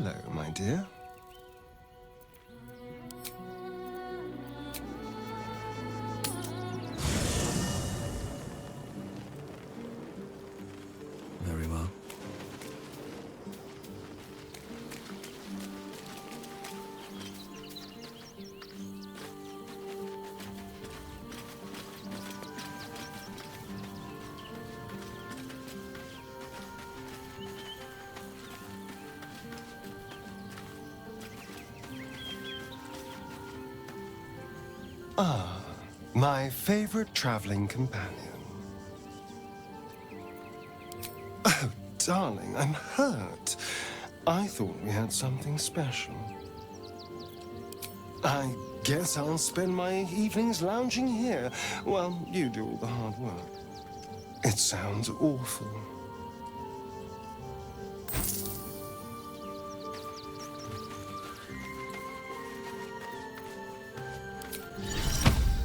Hello, my dear. Very well. Ah, my favorite traveling companion. Oh, darling, I'm hurt. I thought we had something special. I guess I'll spend my evenings lounging here while you do all the hard work. It sounds awful.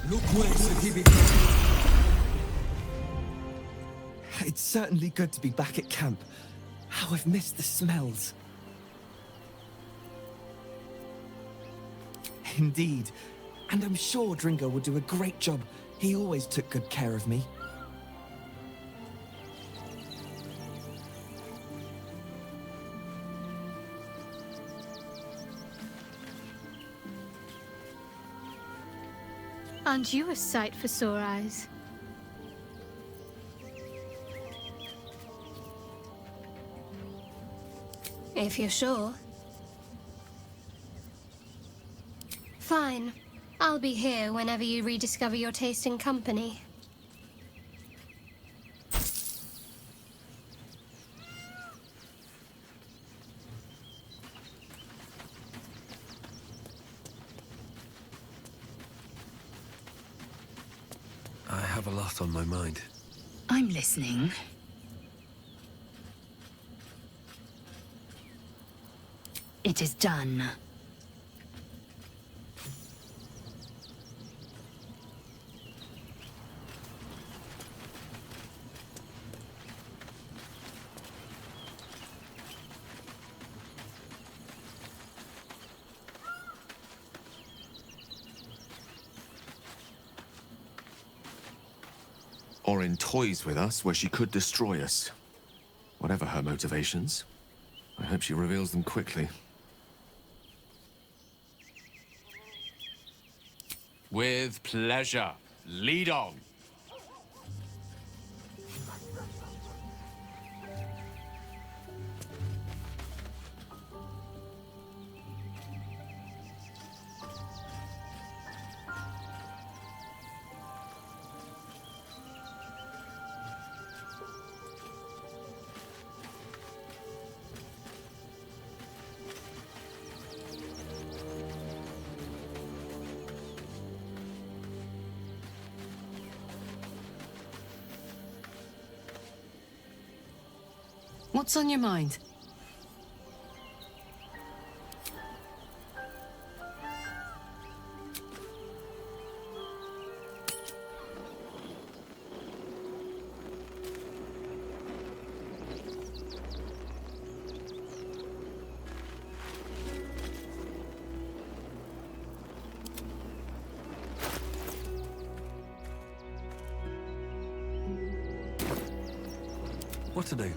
Look where he became. It's certainly good to be back at camp. How I've missed the smells. Indeed. And I'm sure Dringo will do a great job. He always took good care of me. Aren't you a sight for sore eyes? If you're sure. Fine. I'll be here whenever you rediscover your taste in company. I have a lot on my mind. I'm listening. It is done. Or in toys with us, where she could destroy us. Whatever her motivations, I hope she reveals them quickly. With pleasure. Lead on. What's on your mind? What to do?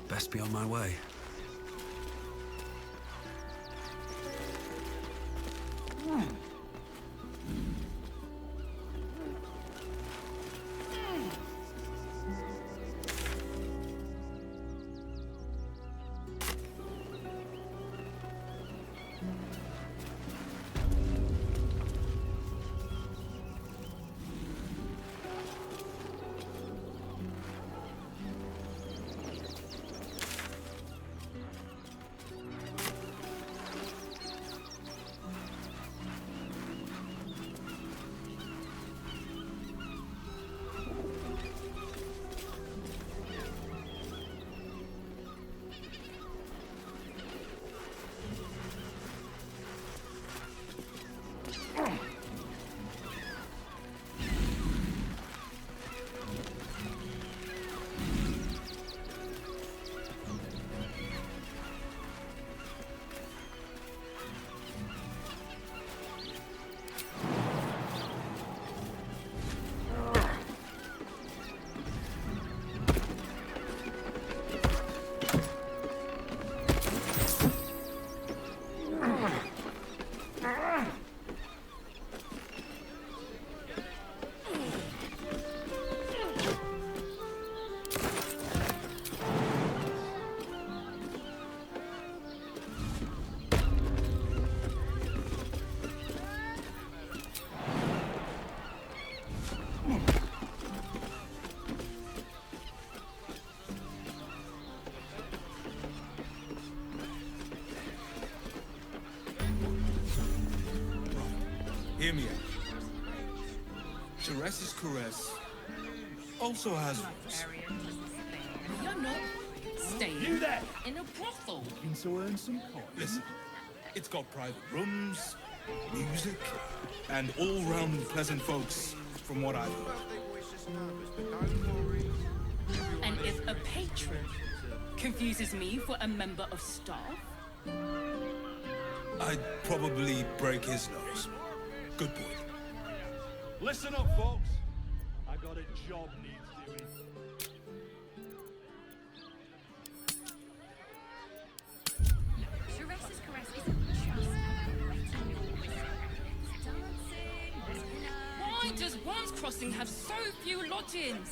Best be on my way. Teresa's caress also has roots. You're not staying in a brothel. Listen, it's got private rooms, music, and all-round pleasant folks, from what I've heard. And if a patron confuses me for a member of staff, I'd probably break his nose. Good point. Listen up, folks. I got a job needs doing. Teresa's caress isn't just why does Worm's Crossing have so few lodgings?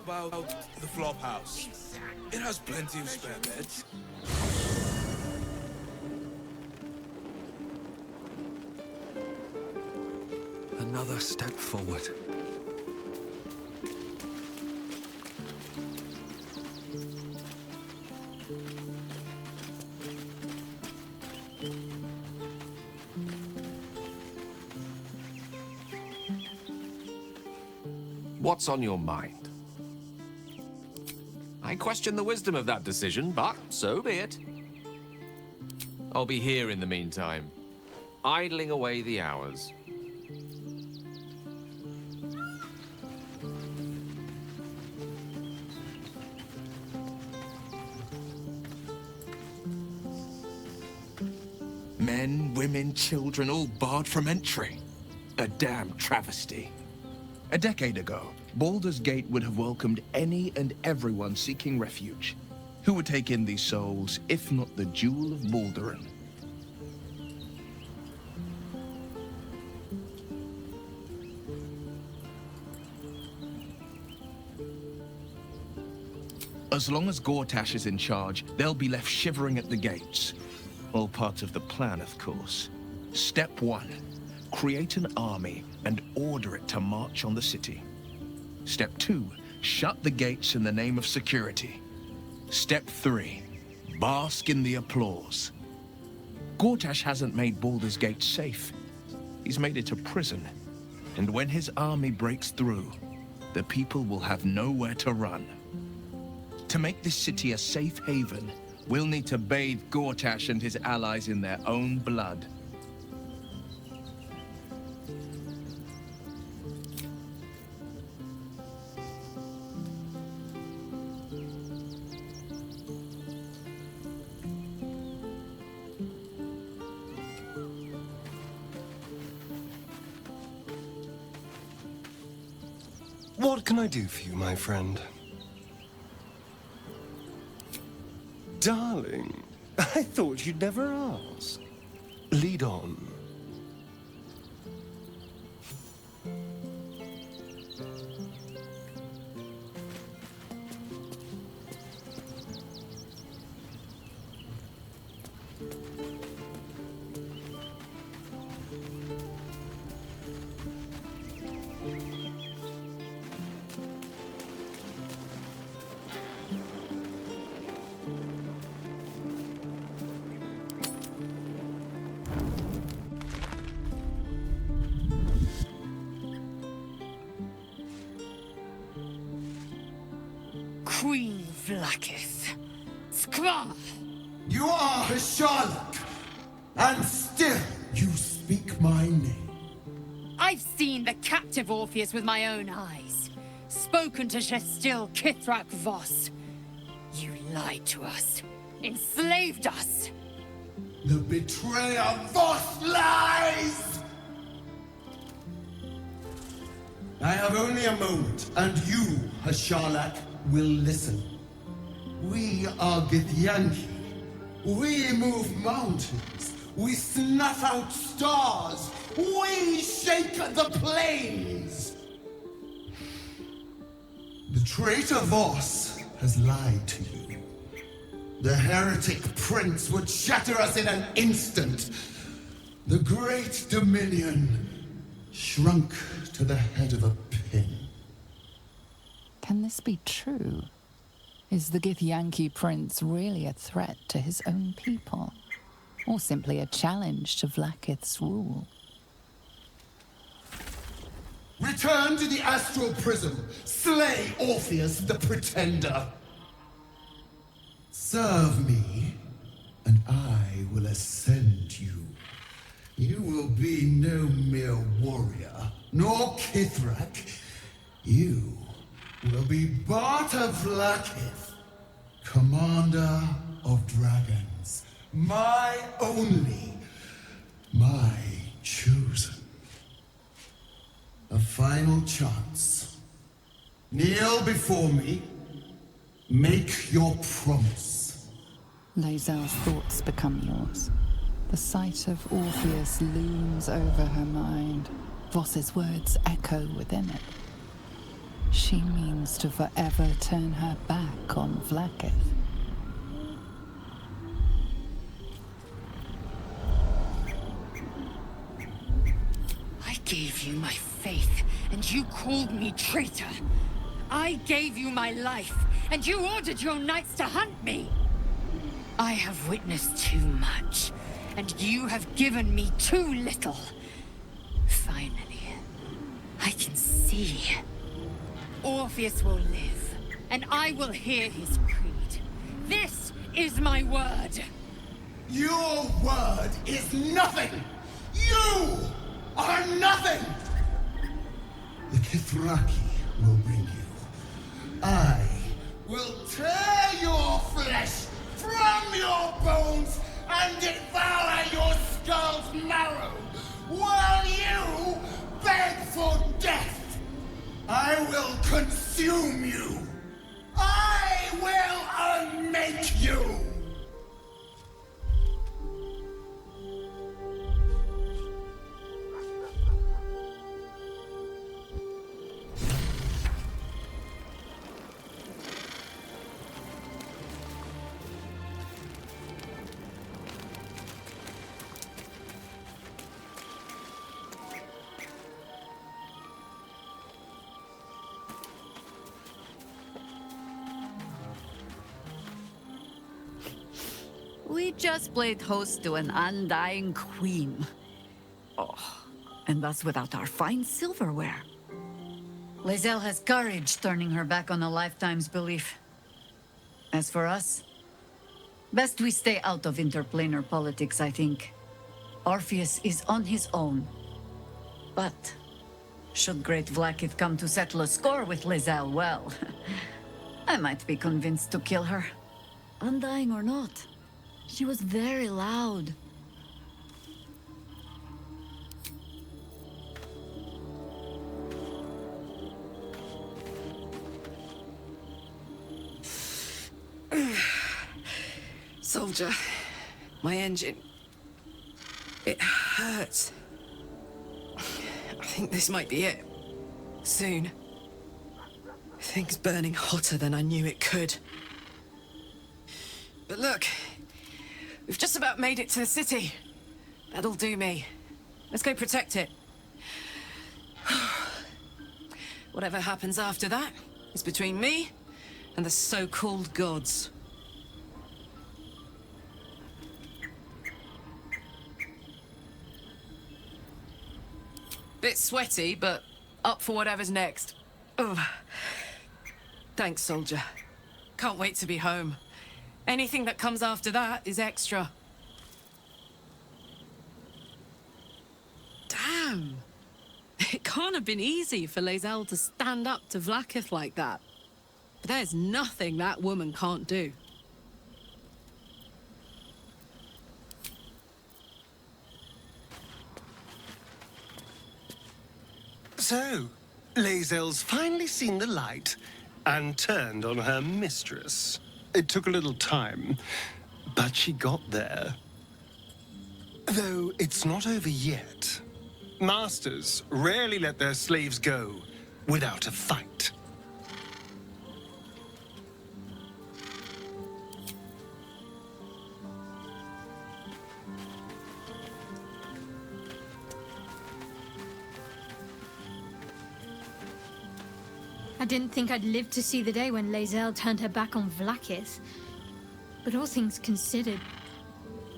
About the Flophouse. It has plenty of spare beds. Another step forward. What's on your mind? I question the wisdom of that decision, but so be it. I'll be here in the meantime, idling away the hours. Men, women, children, all barred from entry. A damn travesty. A decade ago, Baldur's Gate would have welcomed any and everyone seeking refuge. Who would take in these souls, if not the Jewel of Baldurin? As long as Gortash is in charge, they'll be left shivering at the gates. All part of the plan, of course. Step 1. Create an army and order it to march on the city. Step 2. Shut the gates in the name of security. Step 3. Bask in the applause. Gortash hasn't made Baldur's Gate safe. He's made it a prison. And when his army breaks through, the people will have nowhere to run. To make this city a safe haven, we'll need to bathe Gortash and his allies in their own blood. What can I do for you, my friend? Darling, I thought you'd never ask. Lead on. Queen Vlakith. Skra! You are a Sherlock, and still you speak my name. I've seen the captive Orpheus with my own eyes. Spoken to Gestil Kithrak Voss. You lied to us. Enslaved us. The betrayer Voss lies! I have only a moment, and you, a Sherlock, will listen. We are Githyanki. We move mountains. We snuff out stars. We shake the plains. The traitor Voss has lied to you. The heretic prince would shatter us in an instant. The great dominion shrunk to the head of a pin. Can this be true? Is the Githyanki prince really a threat to his own people? Or simply a challenge to Vlaakith's rule? Return to the astral prism. Slay Orpheus the Pretender. Serve me, and I will ascend you. You will be no mere warrior, nor Kithrak. You will be Barta Vlaakith, commander of dragons. My only, my chosen. A final chance. Kneel before me. Make your promise. Lae'zel's thoughts become yours. The sight of Orpheus looms over her mind. Voss's words echo within it. She means to forever turn her back on Vlaakith. I gave you my faith, and you called me traitor. I gave you my life, and you ordered your knights to hunt me. I have witnessed too much, and you have given me too little. Finally, I can see. Orpheus will live, and I will hear his creed. This is my word. Your word is nothing! You are nothing! The Kithraki will bring you. I will tear your flesh from your bones and devour your skull's marrow, while you beg for death. I will consume you. I will unmake you. We just played host to an undying queen. Oh, and that's without our fine silverware. Lae'zel has courage turning her back on a lifetime's belief. As for us, best we stay out of interplanar politics, I think. Orpheus is on his own. But should great Vlaakith come to settle a score with Lae'zel, well, I might be convinced to kill her. Undying or not. She was very loud. Soldier, my engine. It hurts. I think this might be it. Soon. Things burning hotter than I knew it could. But look. We've just about made it to the city. That'll do me. Let's go protect it. Whatever happens after that is between me and the so-called gods. Bit sweaty, but up for whatever's next. Ugh. Thanks, soldier. Can't wait to be home. Anything that comes after that is extra. Damn. It can't have been easy for Lae'zel to stand up to Vlaakith like that. But there's nothing that woman can't do. So, Lae'zel's finally seen the light and turned on her mistress. It took a little time, but she got there. Though it's not over yet. Masters rarely let their slaves go without a fight. I didn't think I'd live to see the day when Lae'zel turned her back on Vlaakith. But all things considered,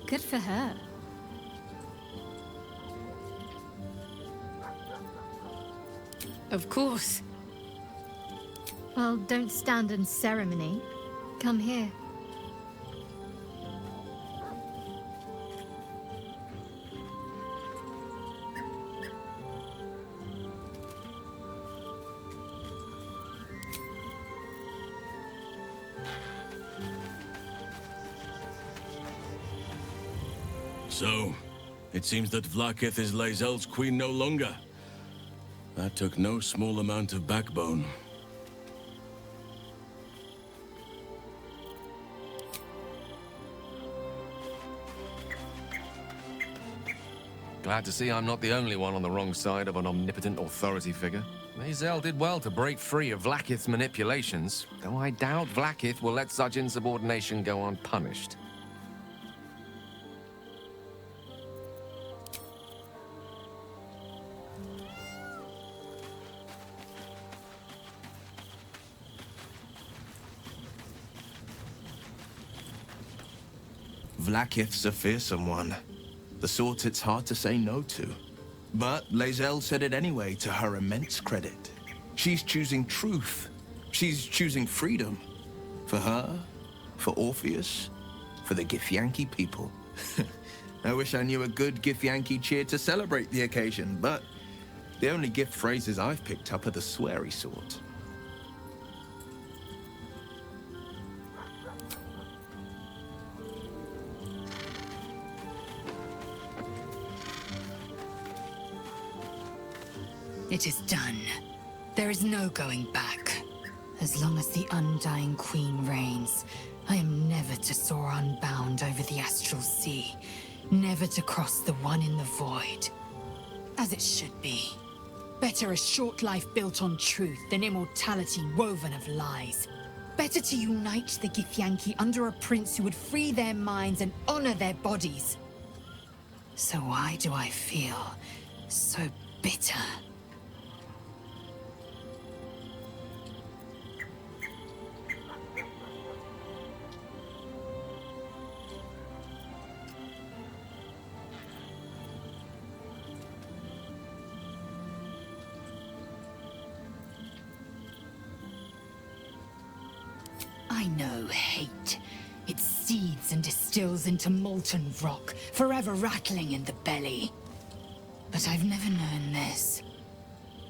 good for her. Of course. Well, don't stand in ceremony. Come here. So, it seems that Vlaakith is Lae'zel's queen no longer. That took no small amount of backbone. Glad to see I'm not the only one on the wrong side of an omnipotent authority figure. Lae'zel did well to break free of Vlaakith's manipulations, though I doubt Vlaakith will let such insubordination go unpunished. Vlaakith's a fearsome one. The sort it's hard to say no to. But Lae'zel said it anyway, to her immense credit. She's choosing truth. She's choosing freedom. For her, for Orpheus, for the Githyanki people. I wish I knew a good Githyanki cheer to celebrate the occasion, but the only gift phrases I've picked up are the sweary sort. It is done. There is no going back. As long as the Undying Queen reigns, I am never to soar unbound over the astral sea, never to cross the one in the void. As it should be. Better a short life built on truth than immortality woven of lies. Better to unite the Githyanki under a prince who would free their minds and honor their bodies. So why do I feel so bitter? I know hate. It seeds and distills into molten rock, forever rattling in the belly. But I've never known this.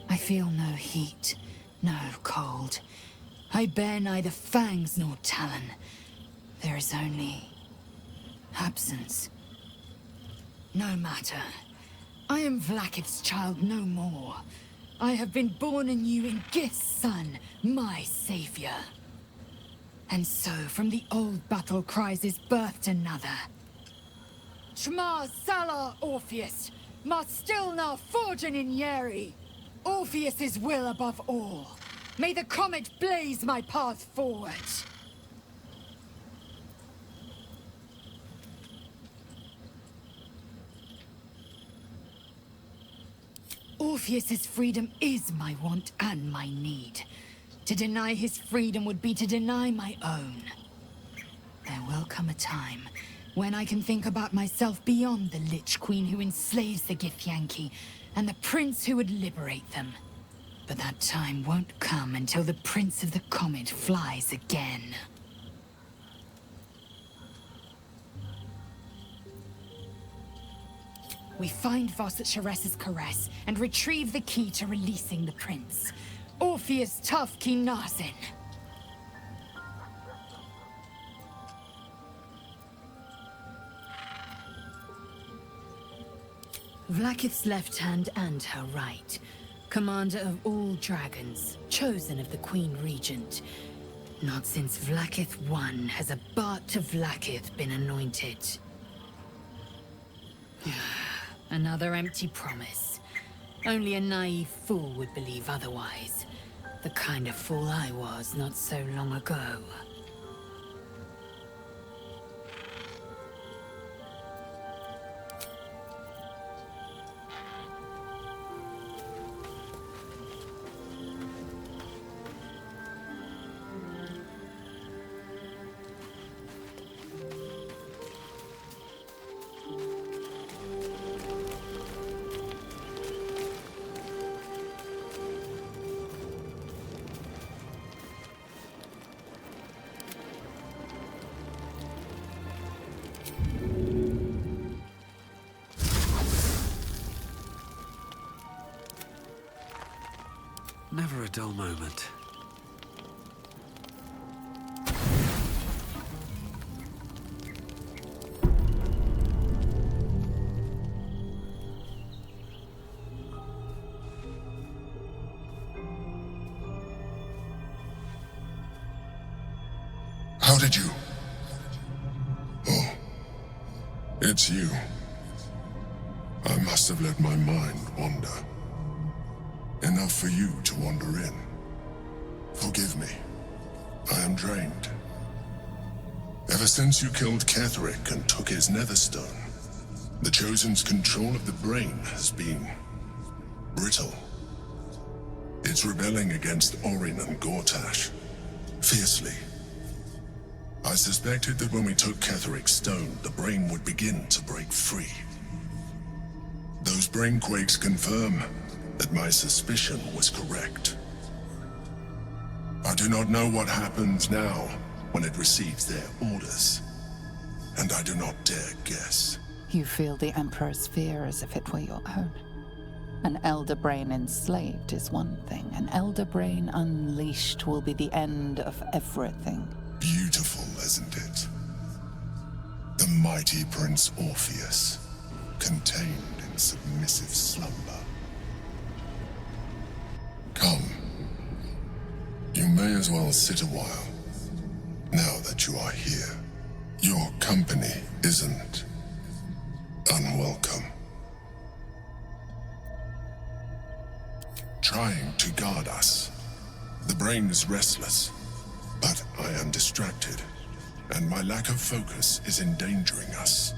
I feel no heat, no cold. I bear neither fangs nor talon. There is only absence. No matter. I am Vlaakith's child no more. I have been born anew in Gith's son, my savior. And so, from the old battle cries is birthed another. Shma Salar Orpheus, Ma Stilna Forgin in Yeri. Orpheus's will above all. May the comet blaze my path forward. Orpheus's freedom is my want and my need. To deny his freedom would be to deny my own. There will come a time when I can think about myself beyond the Lich Queen who enslaves the Githyanki and the prince who would liberate them. But that time won't come until the Prince of the Comet flies again. We find Voss at Sharess's caress and retrieve the key to releasing the prince. Orpheus Tough Kinazin. Vlaakith's left hand and her right. Commander of all dragons, chosen of the Queen Regent. Not since Vlaakith I has a Bart to Vlaakith been anointed. Another empty promise. Only a naive fool would believe otherwise. The kind of fool I was not so long ago. Never a dull moment. How did you? Oh, it's you. I must have let my mind wander. Enough for you to wander in. Forgive me. I am drained. Ever since you killed Ketheric and took his netherstone, the Chosen's control of the brain has been brittle. It's rebelling against Orin and Gortash, fiercely. I suspected that when we took Ketheric's stone, the brain would begin to break free. Those brain quakes confirm that my suspicion was correct. I do not know what happens now when it receives their orders, and I do not dare guess. You feel the Emperor's fear as if it were your own. An Elder Brain enslaved is one thing. An Elder Brain unleashed will be the end of everything. Beautiful, isn't it? The mighty Prince Orpheus, contained in submissive slumber. Come. You may as well sit a while, now that you are here. Your company isn't unwelcome. Trying to guard us. The brain is restless, but I am distracted, and my lack of focus is endangering us.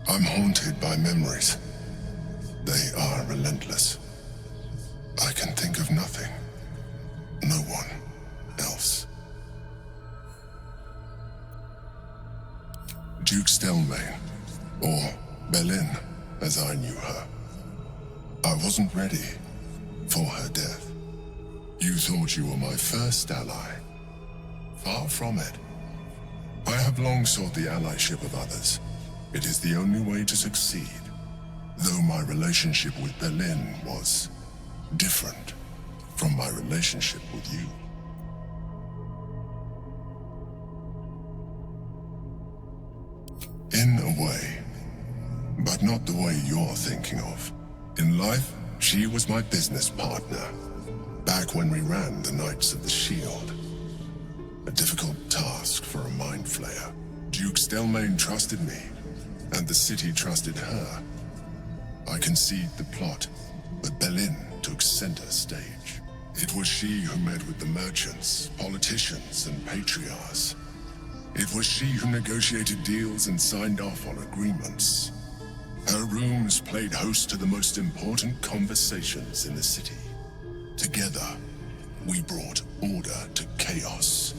I'm haunted by memories. They are relentless. I can think of nothing. No one else. Duke Stelmane, or Belin, as I knew her. I wasn't ready for her death. You thought you were my first ally. Far from it. I have long sought the allyship of others. It is the only way to succeed. Though my relationship with Belin was different from my relationship with you. In a way, but not the way you're thinking of. In life, she was my business partner, back when we ran the Knights of the Shield. A difficult task for a mind flayer. Duke Stelmane trusted me, and the city trusted her. I concede the plot, but Belin took center stage. It was she who met with the merchants, politicians, and patriarchs. It was she who negotiated deals and signed off on agreements. Her rooms played host to the most important conversations in the city. Together, we brought order to chaos.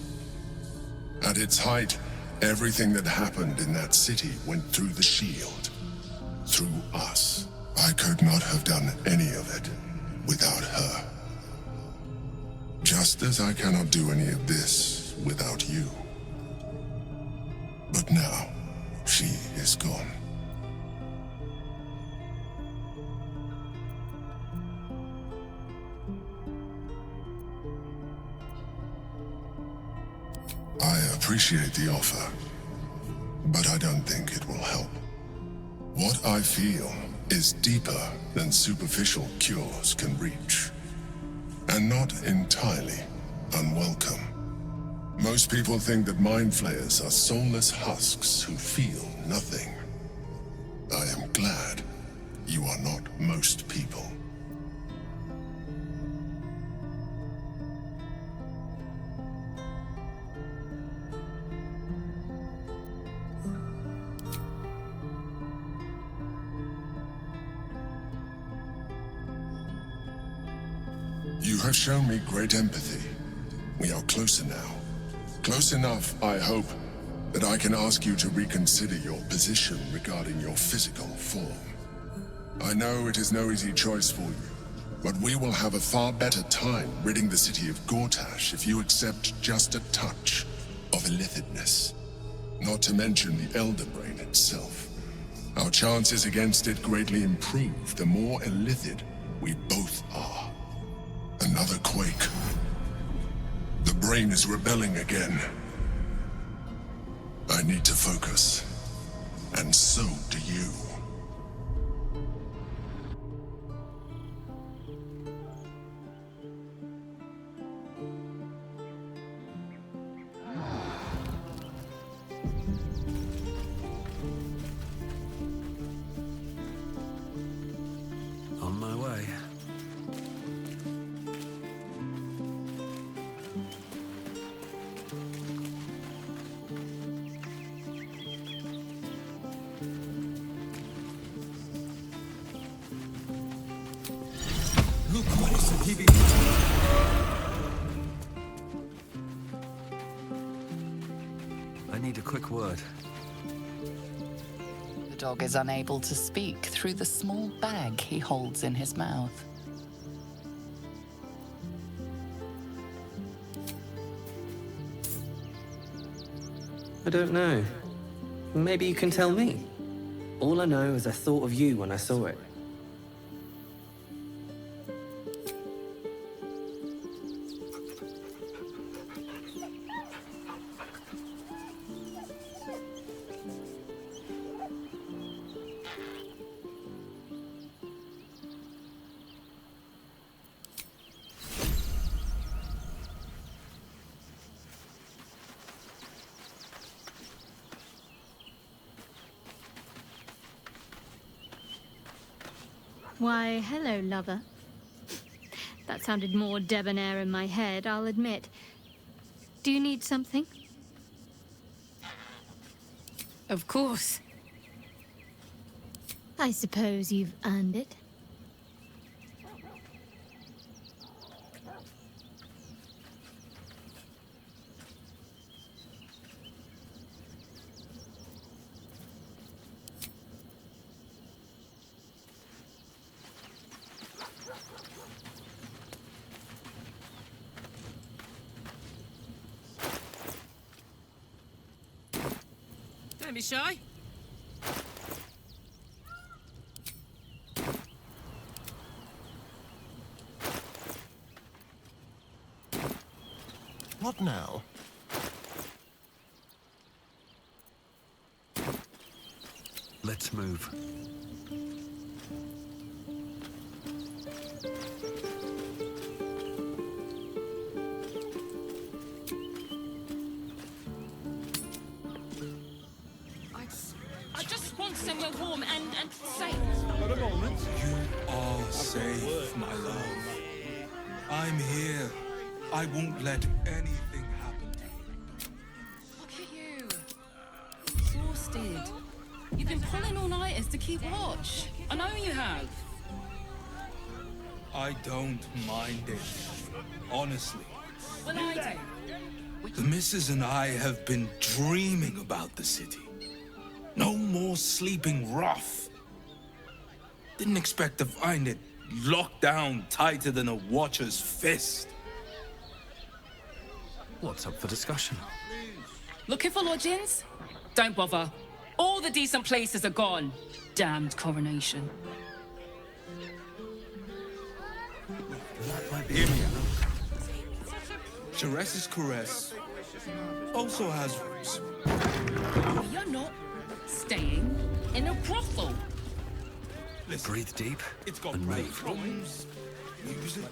At its height, everything that happened in that city went through the shield. Through us. I could not have done any of it without her. Just as I cannot do any of this without you. But now, she is gone. I appreciate the offer, but I don't think it will help. What I feel is deeper than superficial cures can reach, and not entirely unwelcome. Most people think that mind flayers are soulless husks who feel nothing. I am glad you are not most people. You have shown me great empathy. We are closer now. Close enough, I hope, that I can ask you to reconsider your position regarding your physical form. I know it is no easy choice for you, but we will have a far better time ridding the city of Gortash if you accept just a touch of illithidness. Not to mention the Elder Brain itself. Our chances against it greatly improve the more illithid we both are. Another quake. The brain is rebelling again. I need to focus. And so do you. On my way. Look what is giving. I need a quick word. The dog is unable to speak through the small bag he holds in his mouth. I don't know. Maybe you can tell me. All I know is I thought of you when I saw it. Why, hello, lover. That sounded more debonair in my head, I'll admit. Do you need something? Of course. I suppose you've earned it. Don't be shy. What now? Let's move. I just want somewhere warm and safe. But a moment. You are safe, my love. I'm here. I won't let anything happen to you. Look at you. Exhausted. You've been pulling all-nighters to keep watch. I know you have. I don't mind it. Honestly. Well, I do. The missus and I have been dreaming about the city. No more sleeping rough. Didn't expect to find it locked down tighter than a watcher's fist. What's up for discussion? Looking for lodgings? Don't bother. All the decent places are gone. Damned coronation. Hear me out. Ceres's caress also has roots. You're not staying in a brothel. Listen, breathe deep it's got and private move. rooms, music,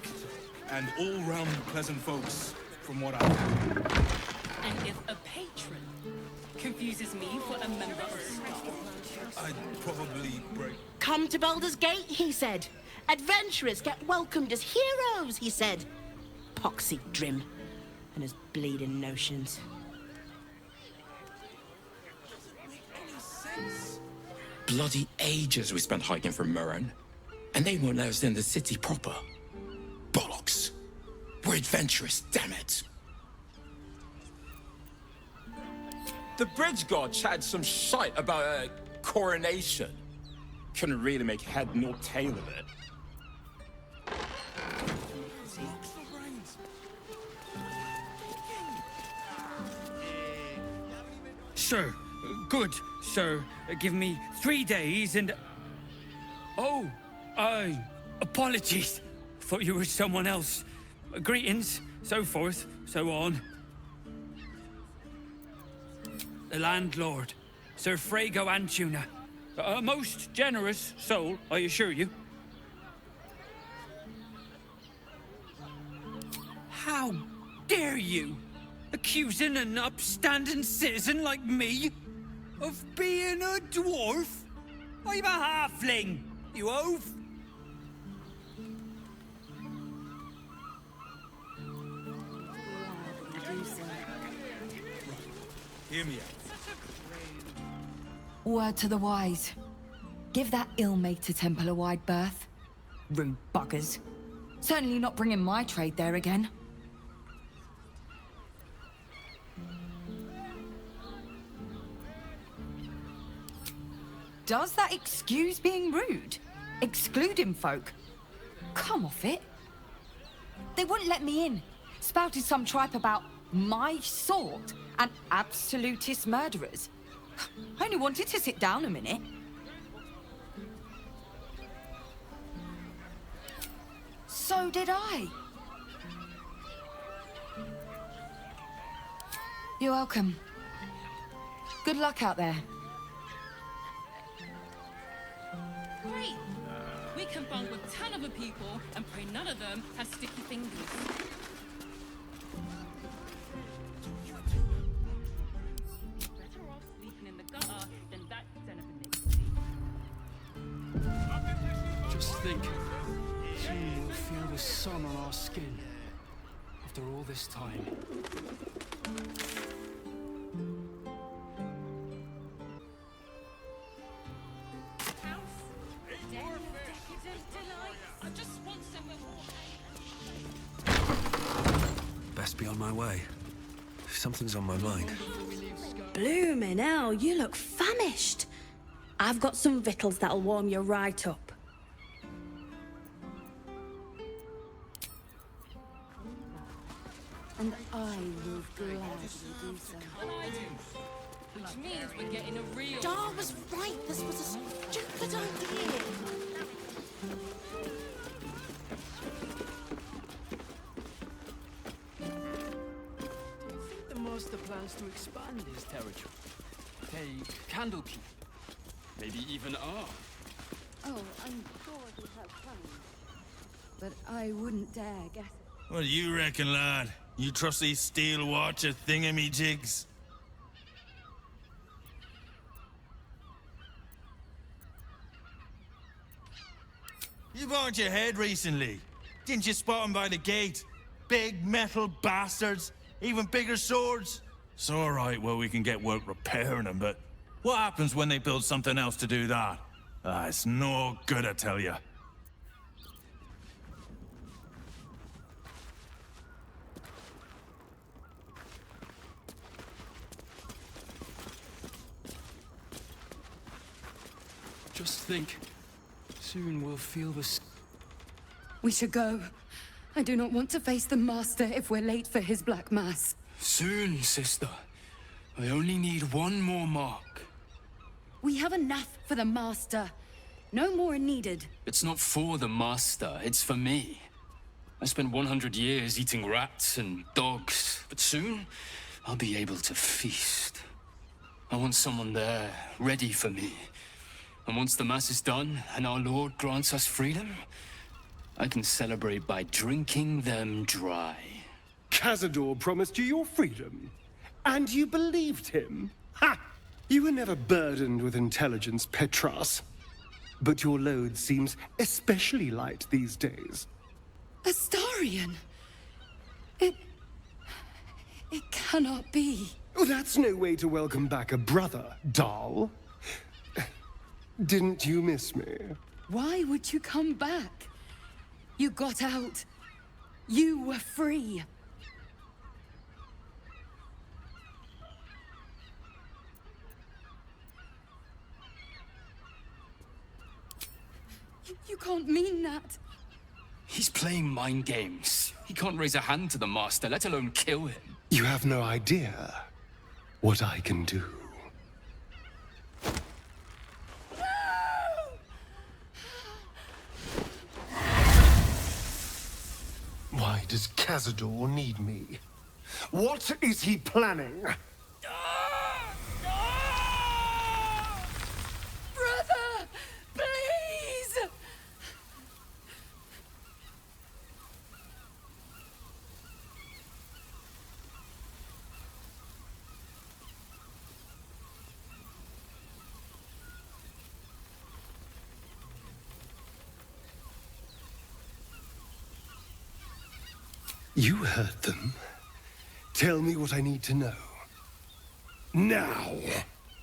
and all-round pleasant folks, from what I've heard. And if a patron confuses me for a member of staff, I'd probably break. Come to Baldur's Gate, he said. Adventurers get welcomed as heroes, he said. Poxy Drim and his bleeding notions. Bloody ages we spent hiking from Murren, and they won't let us in the city proper. Bollocks. We're adventurous, damn it. The bridge god chatted some shite about a coronation. Couldn't really make head nor tail of it. Sir, good, sir. Give me 3 days and... Oh, apologies. Thought you were someone else. Greetings, so forth, so on. The landlord, Sir Fraygo Antuna. A most generous soul, I assure you. How dare you? Accusing an upstanding citizen like me of being a dwarf? I'm a halfling, you oaf! Hear me out. Word to the wise. Give that ill-mated temple a wide berth. Rude buggers. Certainly not bringing my trade there again. Does that excuse being rude? Excluding folk? Come off it. They wouldn't let me in. Spouted some tripe about my sort and absolutist murderers. I only wanted to sit down a minute. So did I. You're welcome. Good luck out there. Great! We can bond with 10 other people and pray none of them have sticky fingers. Better off sleeping in the gutter than that den of iniquity. Just think, soon we'll feel the sun on our skin. After all this time. Best be on my way. Something's on my mind. Bloomin' hell, you look famished. I've got some victuals that'll warm you right up. And I will gladly do so. Which means we're getting a real... Dar was right, this was a stupid idea. The master plans to expand his territory. Take Candlekeep. Maybe even R. Oh, I'm sure he'll have plans. But I wouldn't dare guess it. What do you reckon, lad? You trust these steel watcher thingamajigs? You burned your head recently. Didn't you spot him by the gate? Big metal bastards, even bigger swords. It's all right, well, we can get work repairing them, but what happens when they build something else to do that? It's no good, I tell you. Just think, soon we'll feel the... We should go. I do not want to face the Master if we're late for his Black Mass. Soon, sister. I only need one more mark. We have enough for the Master. No more are needed. It's not for the Master, it's for me. I spent 100 years eating rats and dogs, but soon I'll be able to feast. I want someone there, ready for me. And once the Mass is done, and our Lord grants us freedom, I can celebrate by drinking them dry. Cazador promised you your freedom, and you believed him? Ha! You were never burdened with intelligence, Petras. But your load seems especially light these days. Astarion! It cannot be. Oh, that's no way to welcome back a brother, doll. Didn't you miss me? Why would you come back? You got out. You were free. You can't mean that. He's playing mind games. He can't raise a hand to the Master, let alone kill him. You have no idea what I can do. Why does Cazador need me? What is he planning? Brother! Please! You heard them. Tell me what I need to know. Now!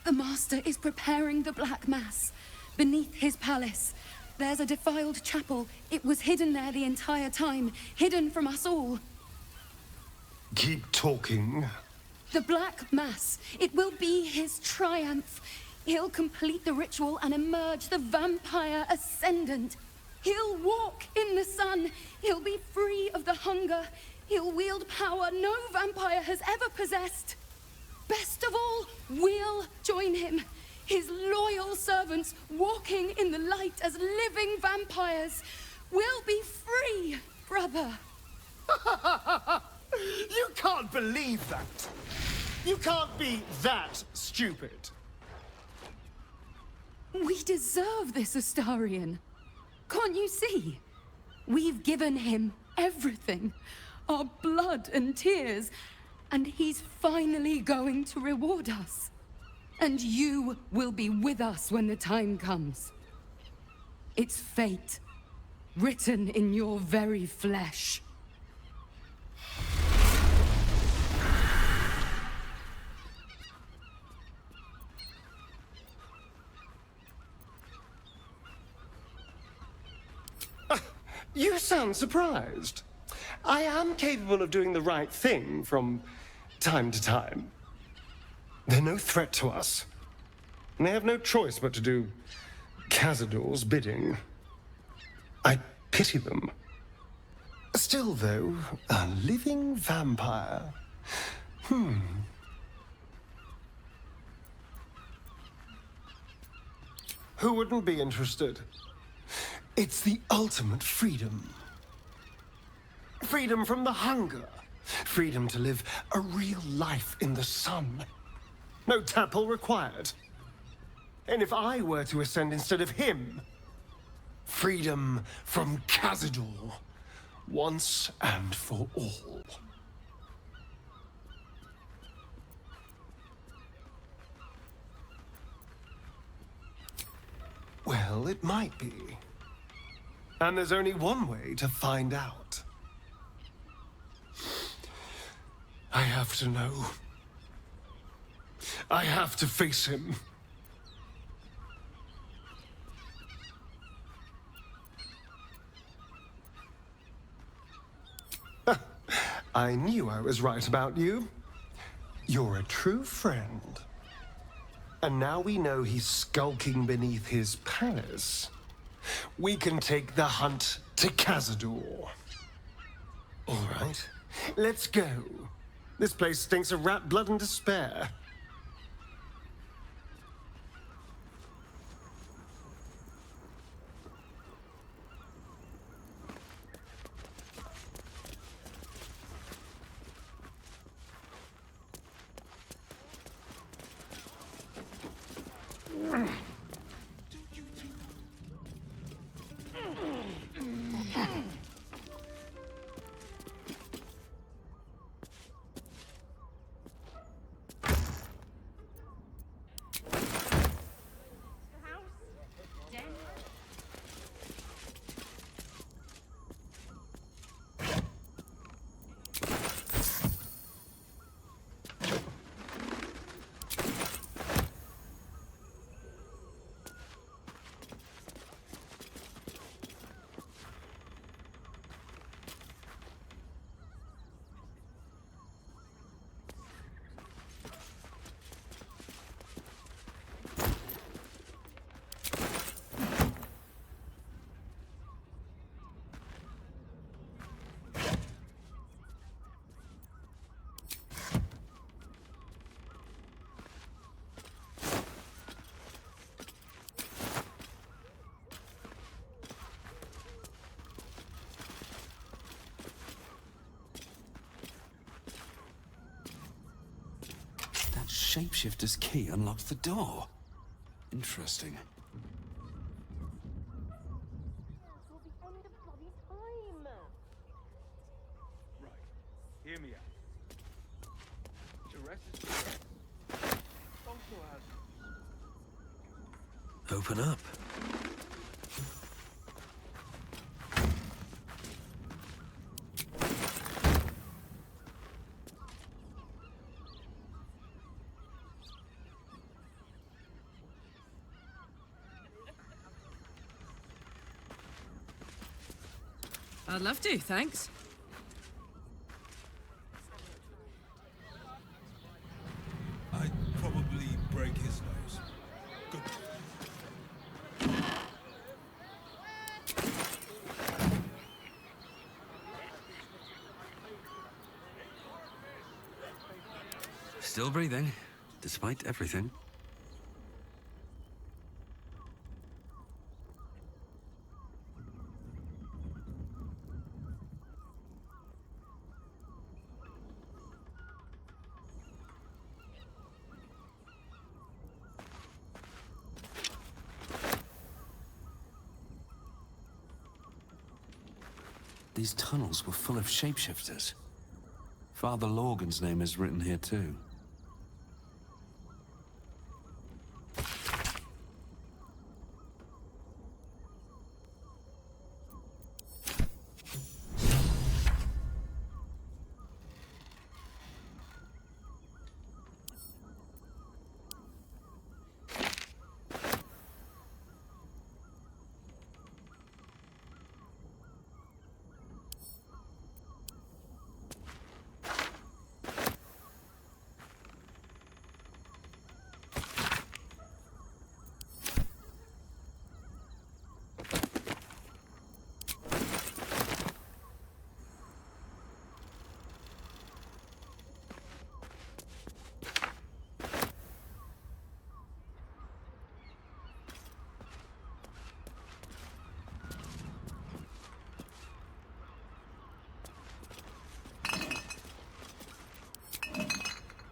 The Master is preparing the Black Mass beneath his palace. There's a defiled chapel. It was hidden there the entire time, hidden from us all. Keep talking. The Black Mass. It will be his triumph. He'll complete the ritual and emerge the vampire ascendant. He'll walk in the sun. He'll be free of the hunger. He'll wield power no vampire has ever possessed. Best of all, we'll join him. His loyal servants walking in the light as living vampires. We'll be free, brother. You can't believe that. You can't be that stupid. We deserve this, Astarion. Can't you see? We've given him everything. Our blood and tears. And he's finally going to reward us. And you will be with us when the time comes. It's fate, written in your very flesh. You sound surprised. I am capable of doing the right thing from time to time. They're no threat to us. And they have no choice but to do Cazador's bidding. I pity them. Still, though, a living vampire. Who wouldn't be interested? It's the ultimate freedom. Freedom from the hunger. Freedom to live a real life in the sun. No temple required. And if I were to ascend instead of him, freedom from Cazador, once and for all. Well, it might be. And there's only one way to find out. I have to know. I have to face him. I knew I was right about you. You're a true friend. And now we know he's skulking beneath his palace. We can take the hunt to Cazador. All right, let's go. This place stinks of rat blood and despair. shapeshifter's key unlocks the door. Interesting. Hear me out. Duress is also has. Open up. I'd love to, thanks. I'd probably break his nose. Good. Still breathing, despite everything. These tunnels were full of shapeshifters. Father Lorgan's name is written here too.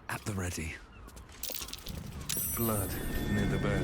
At the ready. Blood near the bed.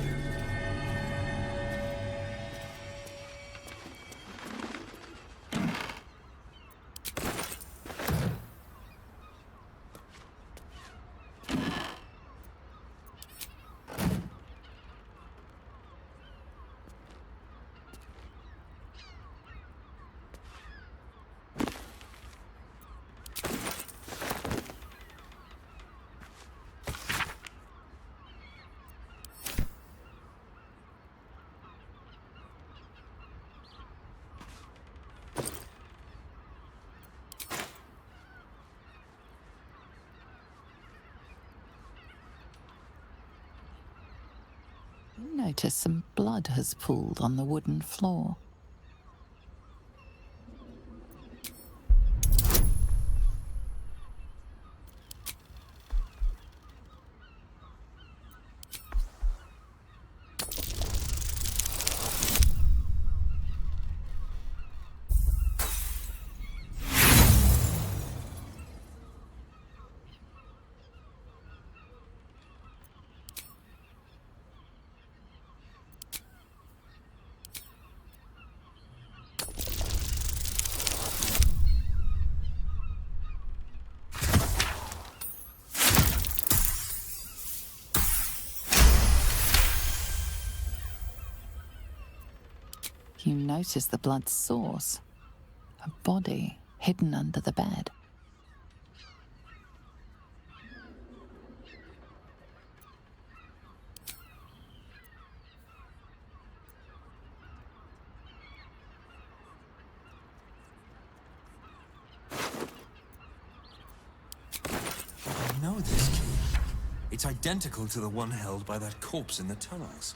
You notice some blood has pooled on the wooden floor. You notice the blood's source. A body hidden under the bed. I know this key. It's identical to the one held by that corpse in the tunnels.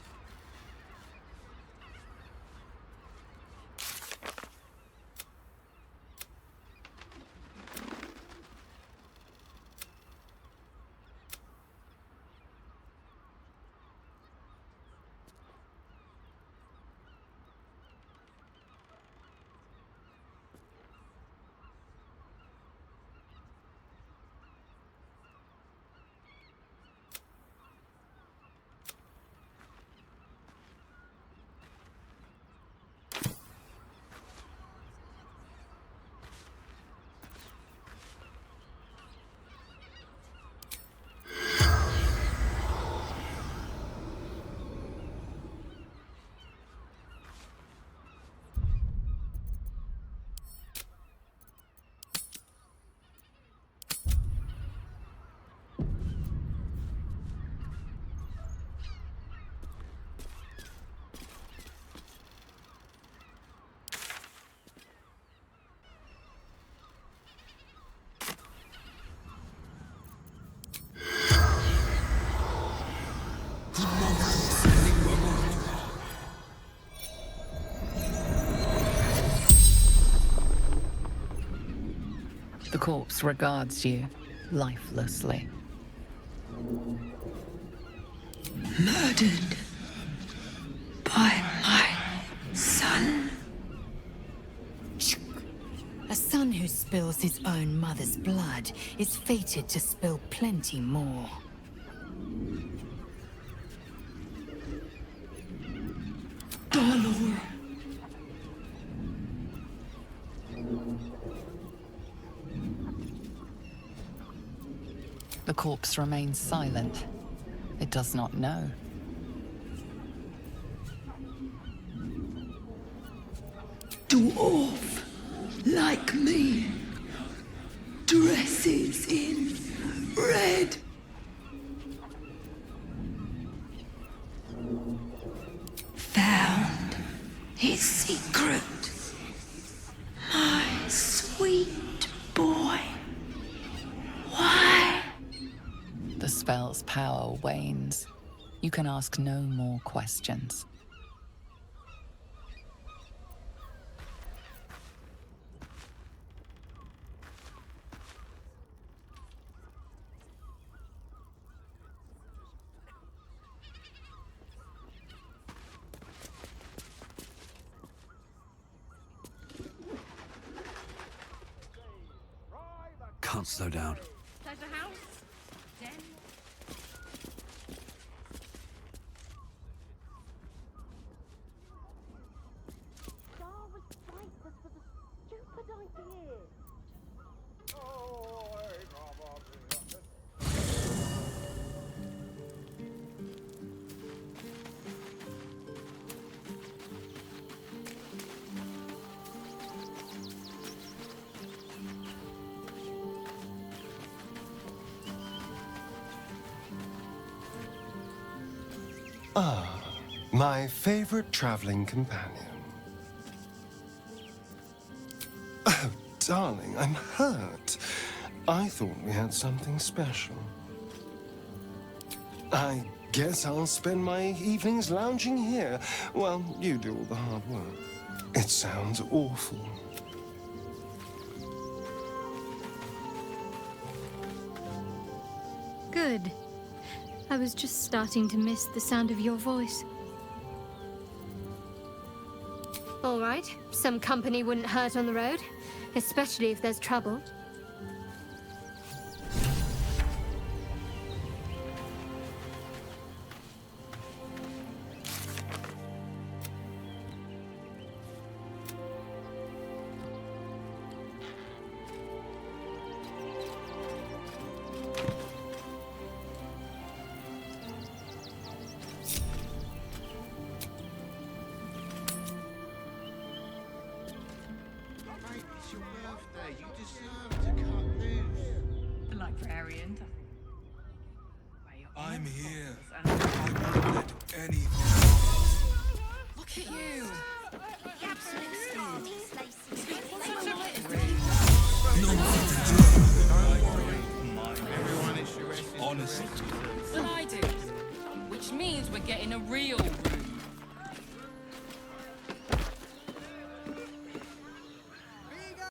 corpse regards you lifelessly. Murdered by my son. A son who spills his own mother's blood is fated to spill plenty more. Baldur. The corpse remains silent. It does not know. Dwarf, like me, dresses in red. Found his secret. My sweet boy. Why? The spell's power wanes. You can ask no more questions. Can't slow down. Pleasure house. Den. Star was right. This was a stupid idea. Ah, my favorite traveling companion. Oh, darling, I'm hurt. I thought we had something special. I guess I'll spend my evenings lounging here while you do all the hard work. It sounds awful. Good. I was just starting to miss the sound of your voice. All right, some company wouldn't hurt on the road, especially if there's trouble. The librarian. I'm here.